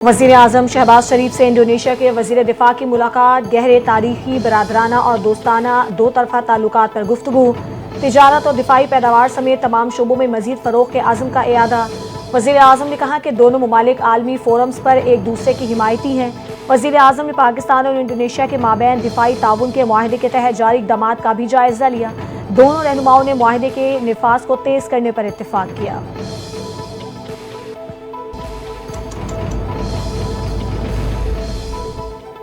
वज़ीर आज़म शहबाज शरीफ से इंडोनेशिया के वज़ीर दिफा की मुलाकात, गहरे तारीखी, बरादराना और दोस्ताना दो तरफ़ा ताल्लुकात पर गुफ्तगू, तिजारत और दिफाई पैदावार समेत तमाम शोबों में मज़ीद फ़रोग़ के अज़्म का इयादा। वज़ीर आज़म ने कहा कि दोनों ममालिक आलमी फोरम्स पर एक दूसरे की हिमायती हैं। वज़ीर आज़म ने पाकिस्तान और इंडोनेशिया के माबैन दिफाई ताउन के मुआहदे के तहत जारी इक़दामात का भी जायज़ा लिया। दोनों रहनुमाओं ने मुआहदे के निफाज़ को तेज़ करने पर इत्तिफ़ाक़ किया।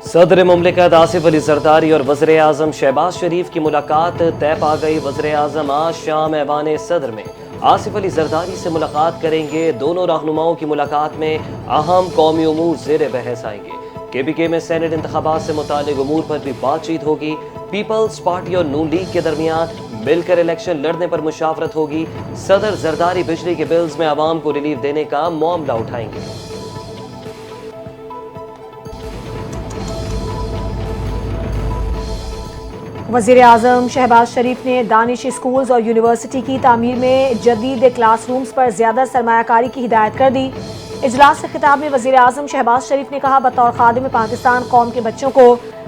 सदर मुमलिकत आसिफ अली जरदारी और वज़ीर आज़म शहबाज शरीफ की मुलाकात तय पा गई। वज़ीर आज़म आज शाम ऐवान सदर में आसिफ अली जरदारी से मुलाकात करेंगे। दोनों रहनुमाओं की मुलाकात में अहम कौमी उमूर ज़ेर बहस आएंगे। KPK में सेनेट इंतखाबात से मुतालिक उमूर पर भी बातचीत होगी। पीपल्स पार्टी और नून लीग के दरमियान मिलकर इलेक्शन लड़ने पर मुशावरत होगी। सदर जरदारी बिजली के बिल्स में आवाम को रिलीफ देने का मामला उठाएंगे। वज़ीर आज़म शहबाज शरीफ ने दानिश स्कूल्स और यूनिवर्सिटी की तामीर में जदीद क्लासरूम्स पर ज़्यादा सरमायाकारी की हिदायत कर दी। इजलास से खिताब में वज़ीर आज़म शहबाज शरीफ ने कहा, बतौर खादिम पाकिस्तान कौम के बच्चों को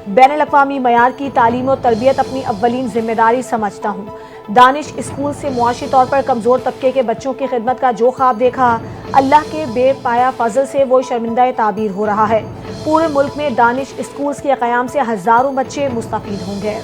बैनुल-अक़वामी मयार की तालीम और तरबियत अपनी अव्वलीन जिम्मेदारी समझता हूँ। दानिश स्कूल से मुआशी तौर पर कमज़ोर तबके के बच्चों की खिदमत का जो ख्वाब देखा, अल्लाह के बेपाया फजल से वो शर्मिंदा ताबीर हो रहा है। पूरे मुल्क में दानिश स्कूल्स के क़याम से हज़ारों बच्चे मुस्तफ़ीद होंगे।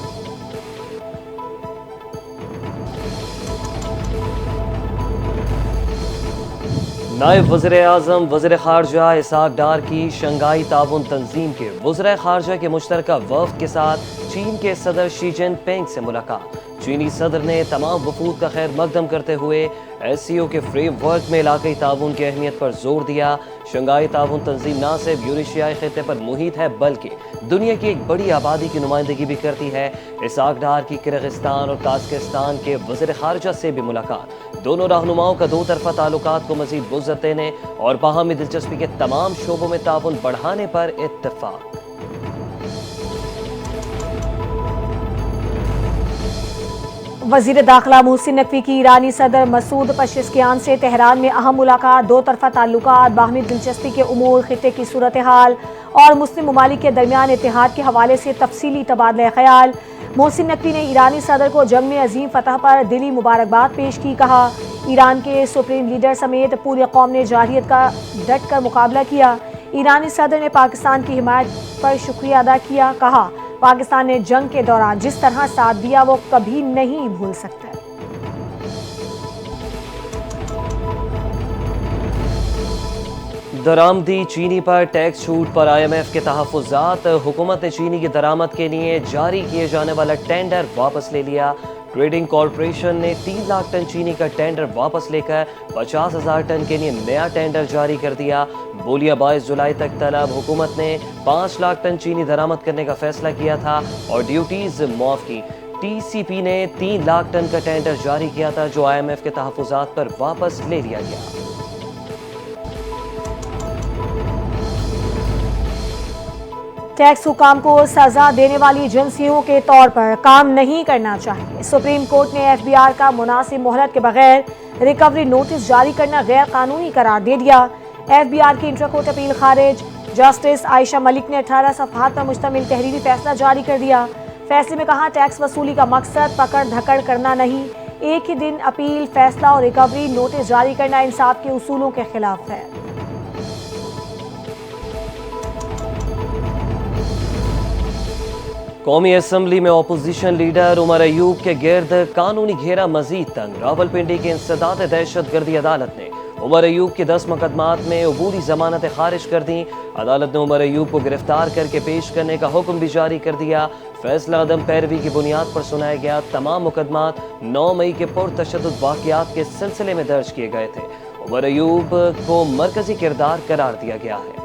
नायब वज़ीर आज़म वज़ीर ख़ारजा इसहाक़ डार की शंघाई ताउन तंजीम के वज़ीर ख़ारजा के मुश्तरका वफ़द के साथ चीन के सदर शी जिनपिंग से मुलाकात। चीनी सदर ने तमाम वफूद का खैर मकदम करते हुए SCO के फ्रेमवर्क में इलाक़ाई ताउन की अहमियत पर जोर दिया। शंघाई ताउन तंजीम न सिर्फ यूरेशियाई खित्ते पर मुहित है बल्कि दुनिया की एक बड़ी आबादी की नुमाइंदगी भी करती है। इसहाक़ डार की किर्गिस्तान और काज़ाकिस्तान के वज़ीर ख़ारजा से भी मुलाकात। दोनों रहनुमाओं का दो तरफ़ा ताल्लुकात को मज़ीद वुसअत देने और बाहमी दिलचस्पी के तमाम शोबों में ताउन बढ़ाने पर इत्तिफ़ाक़। वज़ीर दाखिला मोहसिन नकवी की ईरानी सदर मसूद पेज़ेश्कियान से तेहरान में अहम मुलाकात। दो तरफ़ा ताल्लुकात, बाहमी दिलचस्पी के उमूर, खित्ते की सूरत हाल और मुस्लिम ममालिक के दरमियान इत्तेहाद के हवाले से तफसीली तबादला ख्याल। मोहसिन नकवी ने ईरानी सदर को जंग में अजीम फतह पर दिली मुबारकबाद पेश की। कहा, ईरान के सुप्रीम लीडर समेत पूरी कौम ने जारहियत का डट कर मुकाबला किया। ईरानी सदर ने पाकिस्तान की हिमायत पर शुक्रिया अदा किया। कहा, पाकिस्तान ने जंग के दौरान जिस तरह साथ दिया वो कभी नहीं भूल सकता। दरामदी चीनी पर टैक्स छूट पर IMF के तहफ़्फ़ुज़ात। हुकूमत ने चीनी की दरामद के लिए जारी किए जाने वाला टेंडर वापस ले लिया। ट्रेडिंग कॉरपोरेशन ने 3 लाख टन चीनी का टेंडर वापस लेकर 50,000 टन के लिए नया टेंडर जारी कर दिया। बोलियां 22 जुलाई तक तलब। हुकूमत ने 5 लाख टन चीनी दरामद करने का फैसला किया था और ड्यूटीज मुआफ़ की। TCP ने 3 लाख टन का टेंडर जारी किया था जो IMF के तहफ़्फ़ुज़ात पर वापस ले लिया गया। टैक्स हुकाम को सजा देने वाली एजेंसियों के तौर पर काम नहीं करना चाहिए। सुप्रीम कोर्ट ने FBR का मुनासिब मोहलत के बगैर रिकवरी नोटिस जारी करना गैर कानूनी करार दे दिया। FBR की इंट्रा कोर्ट अपील खारिज। जस्टिस आयशा मलिक ने 18 सफ़हात पर मुश्तमिल तहरीरी फैसला जारी कर दिया। फैसले में कहा, टैक्स वसूली का मकसद पकड़ धकड़ करना नहीं, एक ही दिन अपील, फैसला और रिकवरी नोटिस जारी करना इंसाफ के उसूलों के खिलाफ है। कौमी असम्बली में अपोजिशन लीडर उमर अयूब के गिर्द कानूनी घेरा मजीद तंग। रावलपिंडी की इंसदाद दहशत गर्दी अदालत ने उमर अयूब के 10 मुकदमात में अबूरी जमानतें खारिज कर दी। अदालत ने उमर अयूब को गिरफ्तार करके पेश करने का हुक्म भी जारी कर दिया। फैसला अदम पैरवी की बुनियाद पर सुनाया गया। तमाम मुकदमात 9 मई के पुरतशद्दुद वाक़यात के सिलसिले में दर्ज किए गए थे। उमर अयूब को मरकजी किरदार करार दिया गया है।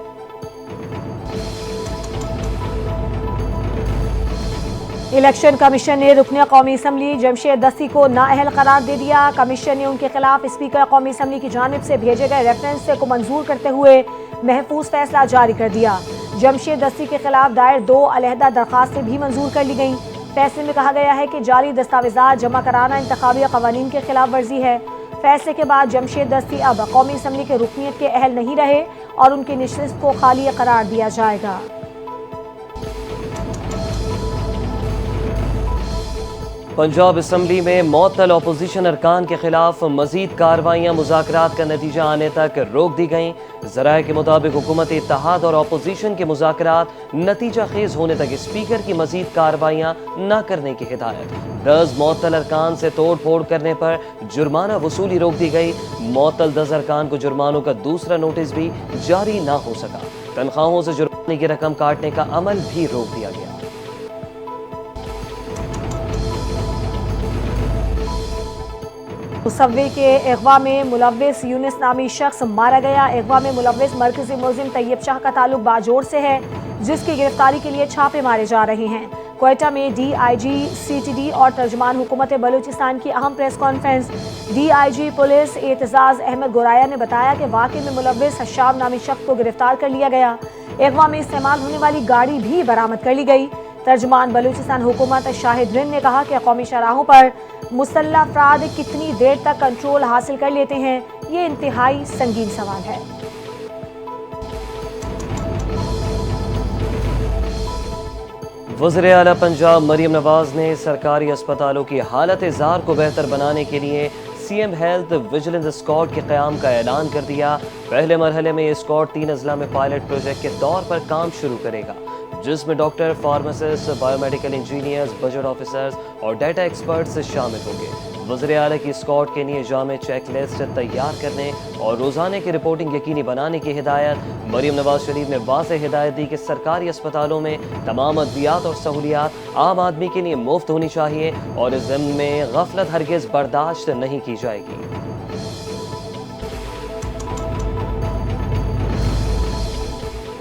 इलेक्शन कमीशन ने रुकन कौमी असम्बली जमशेद दस्ती को नाअहल करार दे दिया। कमीशन ने उनके खिलाफ स्पीकर कौमी असम्बली की जानिब से भेजे गए रेफरेंस को मंजूर करते हुए महफूज फैसला जारी कर दिया। जमशेद दस्ती के खिलाफ दायर 2 अलहदा दरखास्तें भी मंजूर कर ली गईं। फैसले में कहा गया है कि जाली दस्तावेजात जमा कराना इंतखाबी कवानीन के खिलाफ वर्जी है। फैसले के बाद जमशेद दस्ती अब कौमी असम्बली के रुकनियत के अहल नहीं रहे और उनकी नशिस्त को खाली करार दिया जाएगा। पंजाब असम्बली में मुअत्तल अपोजिशन अरकान के खिलाफ मजीद कार्रवाइयाँ मुज़ाकरात का नतीजा आने तक रोक दी गईं। ज़राए के मुताबिक हुकूमत इत्तेहाद और अपोजिशन के मुज़ाकरात नतीजा खेज होने तक स्पीकर की मजीद कार्रवाइयाँ न करने की हिदायत। 10 मुअत्तल अरकान से तोड़ फोड़ करने पर जुर्माना वसूली रोक दी गई। मुअत्तल 10 अरकान को जुर्मानों का दूसरा नोटिस भी जारी न हो सका। तनख्वाहों से जुर्माने की रकम काटने का अमल भी रोक दिया गया। मुसव्वे के अगवा में मुलव्विस यूनिस नामी शख्स मारा गया। अगवा में मुलव्विस मरकजी मुलजिम तैयब शाह का ताल्लुक बाजोड़ से है, जिसकी गिरफ्तारी के लिए छापे मारे जा रहे हैं। क्वेटा में DIG CTD और तर्जुमान हुकूमत बलूचिस्तान की अहम press conference. DIG police Aitzaz Ahmad Goraya ने बताया कि वाक़े में मुलव्विस हशाम नामी शख्स को गिरफ्तार कर लिया गया। अगवा में इस्तेमाल होने वाली गाड़ी भी बरामद कर ली गई। तर्जुमान बलूचिस्तान हुकूमत शाहिद रिन ने कहा कि कौमी शराहों पर मुसल्लह अफराद कितनी देर तक कंट्रोल हासिल कर लेते हैं, ये इंतहाई संगीन सवाल है। वज़ीर आला पंजाब मरियम नवाज ने सरकारी अस्पतालों की हालत ज़ार को बेहतर बनाने के लिए CM हेल्थ विजिलेंस स्क्वाड के क़याम का ऐलान कर दिया। पहले मरहले में ये स्क्वाड 3 अजला में पायलट प्रोजेक्ट के तौर पर काम शुरू करेगा, जिसमें doctor, pharmacist, biomedical engineers, budget officers और डाटा एक्सपर्ट्स शामिल होंगे। वज़ीर आला की स्क्वाड के लिए जामे चेक लिस्ट तैयार करने और रोज़ाना की रिपोर्टिंग यकीनी बनाने की हिदायत। मरियम नवाज शरीफ ने वाज़ेह हिदायत दी कि सरकारी अस्पतालों में तमाम अद्वियात और सहूलियात आम आदमी के लिए मुफ्त होनी चाहिए और इस ज़िम्मे में गफलत हरगिज़ बर्दाश्त नहीं की जाएगी।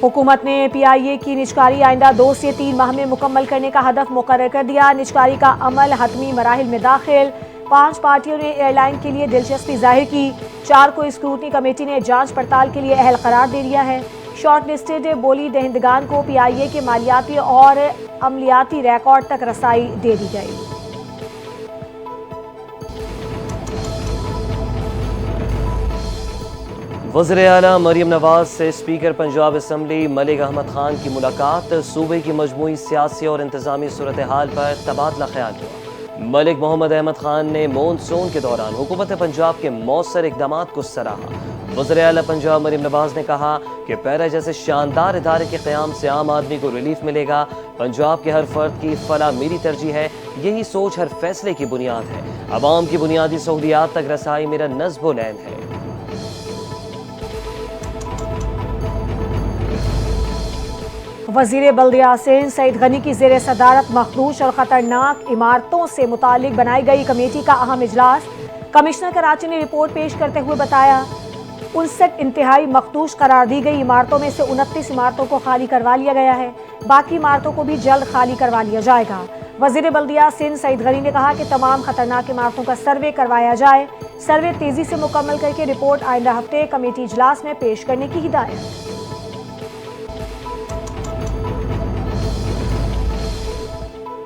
हुकूमत ने PIA की निजकारी आइंदा 2 से 3 माह में मुकम्मल करने का हदफ मुकर्रर कर दिया। निजकारी का अमल हतमी मराहिल में दाखिल। 5 पार्टियों ने एयरलाइन के लिए दिलचस्पी जाहिर की। 4 को स्क्रूटनी कमेटी ने जांच पड़ताल के लिए अहल करार दे दिया है। शॉर्ट लिस्टेड बोली दहिंदगान को PIA के मालियाती और अमलियाती रिकॉर्ड तक रसाई दे दी गई। वज़ीर आला मरियम नवाज से स्पीकर पंजाब असम्बली मलिक अहमद खान की मुलाकात। सूबे की मजमूई सियासी और इंतजामी सूरत हाल पर तबादला ख्याल हुआ। मलिक मोहम्मद अहमद खान ने मॉनसून के दौरान हुकूमत पंजाब के मौसर इक़दामात को सराहा। वज़ीर आला पंजाब मरियम नवाज ने कहा कि पैरा जैसे शानदार इदारे के क़याम से आम आदमी को रिलीफ मिलेगा। पंजाब के हर फर्द की फलाह मेरी तरजीह है, यही सोच हर फैसले की बुनियाद है। अवाम की बुनियादी सहूलियात तक रसाई मेरा नज़्ब लैन है। वज़ीर बल्दिया सिंध सईद गनी की ज़ेर सदारत मखदूश और ख़तरनाक इमारतों से मुतालिक बनाई गई कमेटी का अहम इजलास। कमिश्नर कराची ने रिपोर्ट पेश करते हुए बताया 59 इंतहाई मखदूश करार दी गई इमारतों में से 29 इमारतों को खाली करवा लिया गया है। बाकी इमारतों को भी जल्द खाली करवा लिया जाएगा। वज़ीर बल्दिया सिंध सईद गनी ने कहा कि तमाम खतरनाक इमारतों का सर्वे करवाया जाए। सर्वे तेजी से मुकम्मल करके रिपोर्ट आइंदा हफ्ते कमेटी इजलास में पेश करने की हिदायत।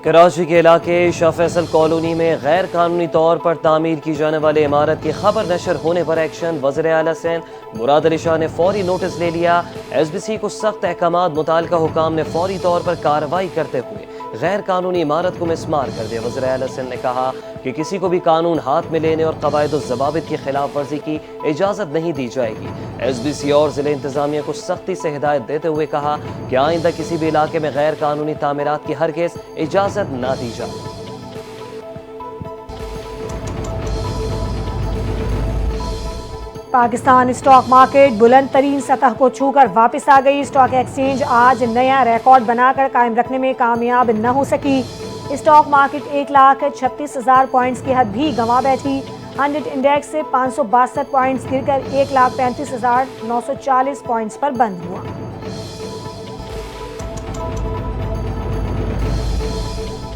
कराची के इलाके शाह फैसल कॉलोनी में गैर कानूनी तौर पर तामीर की जाने वाली इमारत की खबर नशर होने पर एक्शन। वज़ीर आला सिंध मुराद अली शाह ने फौरी नोटिस ले लिया। SBC को सख्त अहकामात मुताल्लिका हुकाम ने फौरी तौर पर कार्रवाई करते हुए गैर कानूनी इमारत को मिसमार कर दिया। वज़ीर आला सिंध ने कहा कि किसी को भी कानून हाथ में लेने और क़वाइद और ज़वाबित की खिलाफ वर्जी की इजाज़त नहीं दी जाएगी। SBC और ज़िले इंतज़ामिया को सख्ती से हिदायत देते हुए कहा कि आइंदा किसी भी इलाके में गैर कानूनी तामीरात की हरगिज़ इजाज़त ना दी जाए। पाकिस्तान स्टॉक मार्केट बुलंद तरीन सतह को छूकर वापस आ गई। स्टॉक एक्सचेंज आज नया रिकॉर्ड बनाकर कायम रखने में कामयाब न हो सकी। स्टॉक मार्केट 1,36,000 पॉइंट्स की हद भी गंवा बैठी। 100 इंडेक्स से 562 पॉइंट्स गिरकर 1,35,940 पॉइंट्स पर बंद हुआ।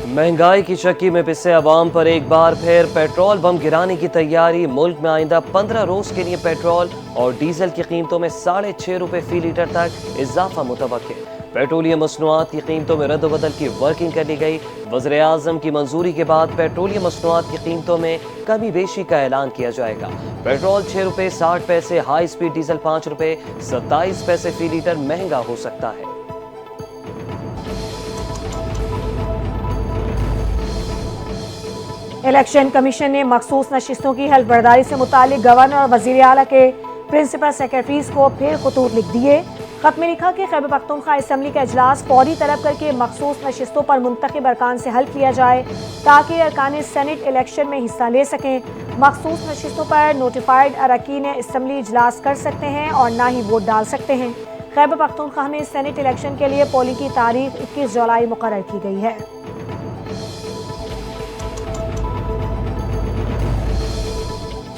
महंगाई की चक्की में पिसे अवाम पर एक बार फिर पेट्रोल बम गिराने की तैयारी। मुल्क में आइंदा 15 रोज के लिए पेट्रोल और डीजल की कीमतों में 6.5 रुपए फी लीटर तक इजाफा मुतवक्के। پیٹرولیم مصنوعات کی قیمتوں میں رد و بدل کی ورکنگ کر لی گئی۔ وزیر اعظم کی منظوری کے بعد پیٹرولیم مصنوعات کی قیمتوں میں کمی بیشی کا اعلان کیا جائے گا۔ پیٹرول 6 روپے 60 پیسے، ہائی سپیڈ ڈیزل 5 روپے 27 پیسے فی لیٹر مہنگا ہو سکتا ہے۔ الیکشن کمیشن نے مخصوص نشستوں کی حلف برداری سے متعلق گورنر اور وزیر اعلیٰ کے پرنسپل سیکرٹریز کو پھر خطوط لکھ دیے۔ خط میں لکھا کہ خیبر پختونخوا اسمبلی کا اجلاس فوری طلب کر کے مخصوص نشستوں پر منتخب ارکان سے حلف لیا جائے تاکہ ارکان سینٹ الیکشن میں حصہ لے سکیں۔ مخصوص نشستوں پر نوٹیفائڈ اراکین اسمبلی اجلاس کر سکتے ہیں اور نہ ہی ووٹ ڈال سکتے ہیں۔ خیبر پختونخوا میں سینٹ الیکشن کے لیے پولنگ کی تاریخ 21 جولائی مقرر کی گئی ہے۔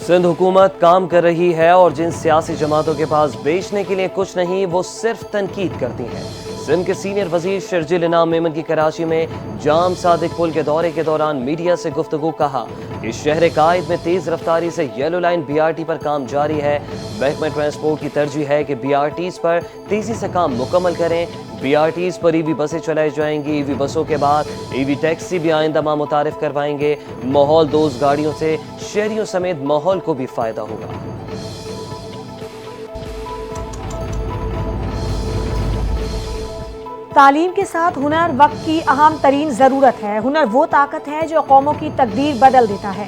سندھ حکومت کام کر رہی ہے اور جن سیاسی جماعتوں کے پاس بیچنے کے لیے کچھ نہیں وہ صرف تنقید کرتی ہیں۔ سندھ کے سینئر وزیر شرجیل انعام میمن کی کراچی میں جام صادق پل کے دورے کے دوران میڈیا سے گفتگو کہا کہ شہر قائد میں تیز رفتاری سے یلو لائن BRT پر کام جاری ہے۔ محکمہ ٹرانسپورٹ کی ترجیح ہے کہ BRTs پر تیزی سے کام مکمل کریں۔ BRTs پر EV بسیں چلائی جائیں گی۔ EV بسوں کے بعد EV ٹیکسی بھی آئندہ ماہ متعارف کروائیں گے۔ ماحول دوست گاڑیوں سے شہریوں سمیت ماحول کو بھی فائدہ ہوگا۔ تعلیم کے ساتھ ہنر وقت کی اہم ترین ضرورت ہے۔ ہنر وہ طاقت ہے جو قوموں کی تقدیر بدل دیتا ہے۔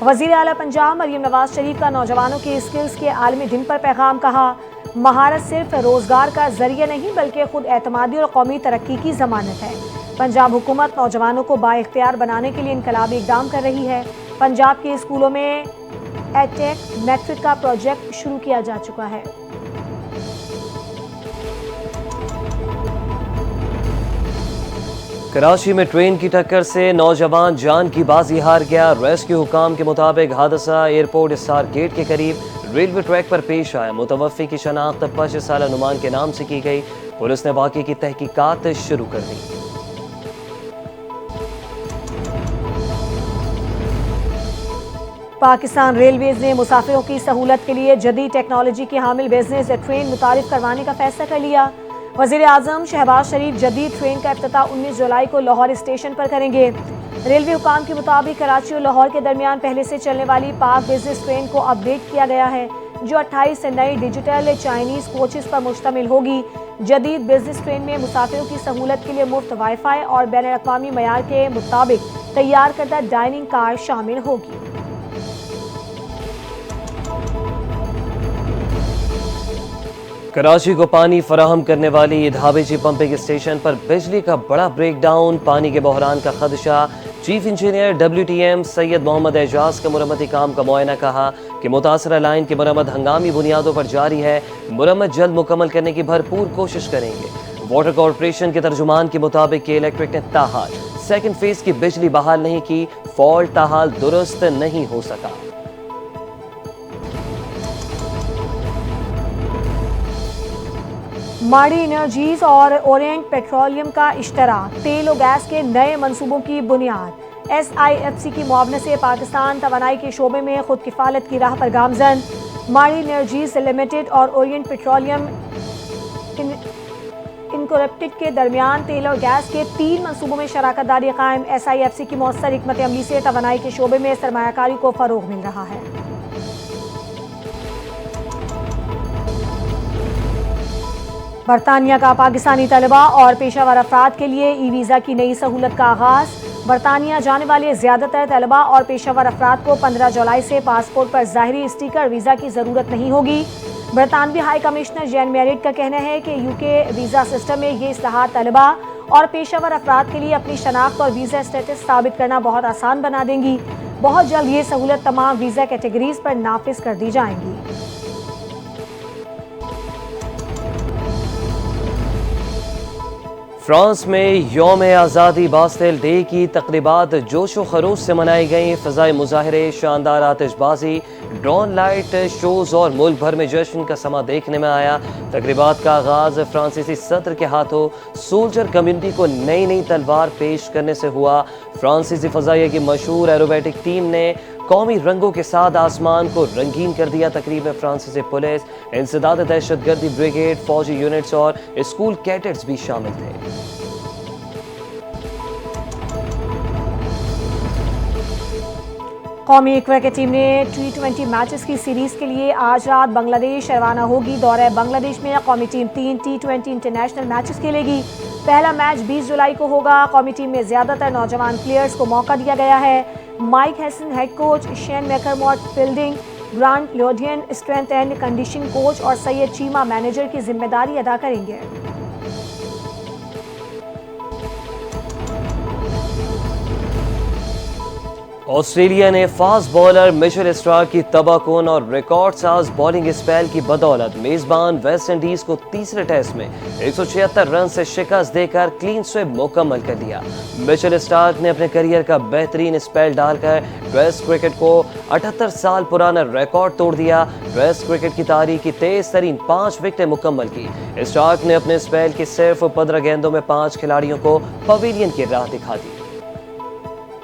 وزیر اعلیٰ پنجاب مریم نواز شریف کا نوجوانوں کی اسکلز کے عالمی دن پر پیغام کہا، مہارت صرف روزگار کا ذریعہ نہیں بلکہ خود اعتمادی اور قومی ترقی کی ضمانت ہے۔ پنجاب حکومت نوجوانوں کو بااختیار بنانے کے لیے انقلابی اقدام کر رہی ہے۔ پنجاب کے اسکولوں میں ایٹیک میٹرک کا پروجیکٹ شروع کیا جا چکا ہے۔ کراچی میں ٹرین کی ٹکر سے نوجوان جان کی بازی ہار گیا۔ ریسکیو حکام کے مطابق حادثہ ایئرپورٹ اسٹار گیٹ کے قریب ریلوے ٹریک پر پیش آیا۔ متوفی کی شناخت 25 سالہ نعمان کے نام سے کی گئی۔ پولیس نے واقعے کی تحقیقات شروع کر دی۔ پاکستان ریلویز نے مسافروں کی سہولت کے لیے جدید ٹیکنالوجی کی حامل بزنس ٹرین متعارف کروانے کا فیصلہ کر لیا۔ وزیر اعظم شہباز شریف جدید ٹرین کا افتتاح 19 جولائی کو لاہور اسٹیشن پر کریں گے۔ ریلوے حکام کے مطابق کراچی اور لاہور کے درمیان پہلے سے چلنے والی پاک بزنس ٹرین کو اپ ڈیٹ کیا گیا ہے جو 28 نئی ڈیجیٹل چائنیز کوچز پر مشتمل ہوگی۔ جدید بزنس ٹرین میں مسافروں کی سہولت کے لیے مفت وائی فائی اور بین الاقوامی معیار کے مطابق تیار کردہ ڈائننگ کار شامل ہوگی۔ کراچی کو پانی فراہم کرنے والی دھابیجی پمپنگ اسٹیشن پر بجلی کا بڑا بریک ڈاؤن، پانی کے بحران کا خدشہ۔ چیف انجینئر WTM سید محمد اعجاز کا مرمتی کام کا معائنہ، کہا کہ متاثرہ لائن کی مرمت ہنگامی بنیادوں پر جاری ہے، مرمت جلد مکمل کرنے کی بھرپور کوشش کریں گے۔ واٹر کارپوریشن کے ترجمان کے مطابق کہ الیکٹرک نے تاحال سیکنڈ فیز کی بجلی بحال نہیں کی، فالٹ تاحال درست نہیں ہو سکا۔ ماڑی انرجیز اور اورینٹ پیٹرولیم کا اشتراک، تیل و گیس کے نئے منصوبوں کی بنیاد۔ SIFC کی معاونت سے پاکستان توانائی کے شعبے میں خود کفالت کی راہ پر گامزن۔ ماڑی انرجیز لمیٹڈ اور اورینٹ پیٹرولیم انکورپوریٹڈ کے درمیان تیل اور گیس کے 3 منصوبوں میں شراکت داری قائم۔ SIFC کی مؤثر حکمت عملی سے توانائی کے شعبے میں سرمایہ کاری کو فروغ مل رہا ہے۔ برطانیہ کا پاکستانی طلباء اور پیشہ ور افراد کے لیے ای ویزا کی نئی سہولت کا آغاز۔ برطانیہ جانے والے زیادہ تر طلباء اور پیشہ ور افراد کو 15 جولائی سے پاسپورٹ پر ظاہری اسٹیکر ویزا کی ضرورت نہیں ہوگی۔ برطانوی ہائی کمشنر جین میریٹ کا کہنا ہے کہ UK ویزا سسٹم میں یہ اصلاحات طلباء اور پیشہ ور افراد کے لیے اپنی شناخت اور ویزا اسٹیٹس ثابت کرنا بہت آسان بنا دیں گی۔ بہت جلد یہ سہولت تمام ویزا کیٹیگریز پر نافذ کر دی جائیں گی۔ فرانس میں یوم آزادی باستیل ڈے کی تقریبات جوش و خروش سے منائی گئیں۔ فضائی مظاہرے، شاندار آتش بازی، ڈرون لائٹ شوز اور ملک بھر میں جشن کا سما دیکھنے میں آیا۔ تقریبات کا آغاز فرانسیسی صدر کے ہاتھوں سولجر کمیونٹی کو نئی تلوار پیش کرنے سے ہوا۔ فرانسیسی فضائیہ کی مشہور ایروبیٹک ٹیم نے قومی رنگوں کے ساتھ آسمان کو رنگین کر دیا۔ تقریب میں فرانسیسی پولیس، انسداد دہشت گردی بریگیڈ، فوجی یونٹس اور اسکول کیڈٹس بھی شامل تھے۔ قومی کرکٹ ٹیم نے T20 میچز کی سیریز کے لیے آج رات بنگلہ دیش روانہ ہوگی۔ دورہ بنگلہ دیش میں قومی ٹیم 3 T20 انٹرنیشنل میچز کھیلے گی۔ پہلا میچ 20 جولائی کو ہوگا۔ قومی ٹیم میں زیادہ تر نوجوان پلیئرز کو موقع دیا گیا ہے۔ Mic ہیسن head coach, Shane McDermott fielding, Grant Luden strength and conditioning coach اور سید چیمہ مینیجر کی ذمہ داری ادا کریں گے۔ آسٹریلیا نے فاسٹ بالر میچل اسٹارک کی تباہ کن اور ریکارڈ ساز بالنگ اسپیل کی بدولت میزبان ویسٹ انڈیز کو تیسرے ٹیسٹ میں 176 رن سے شکست دے کر کلین سویپ مکمل کر دیا۔ میچل اسٹارک نے اپنے کیریئر کا بہترین اسپیل ڈال کر ٹیسٹ کرکٹ کو 78 سال پرانا ریکارڈ توڑ دیا۔ ٹیسٹ کرکٹ کی تاریخ کی تیز ترین 5 وکٹیں مکمل کی۔ اسٹارک نے اپنے اسپیل کی صرف 15 گیندوں میں 5 کھلاڑیوں کو پویلین کی راہ دکھا دی۔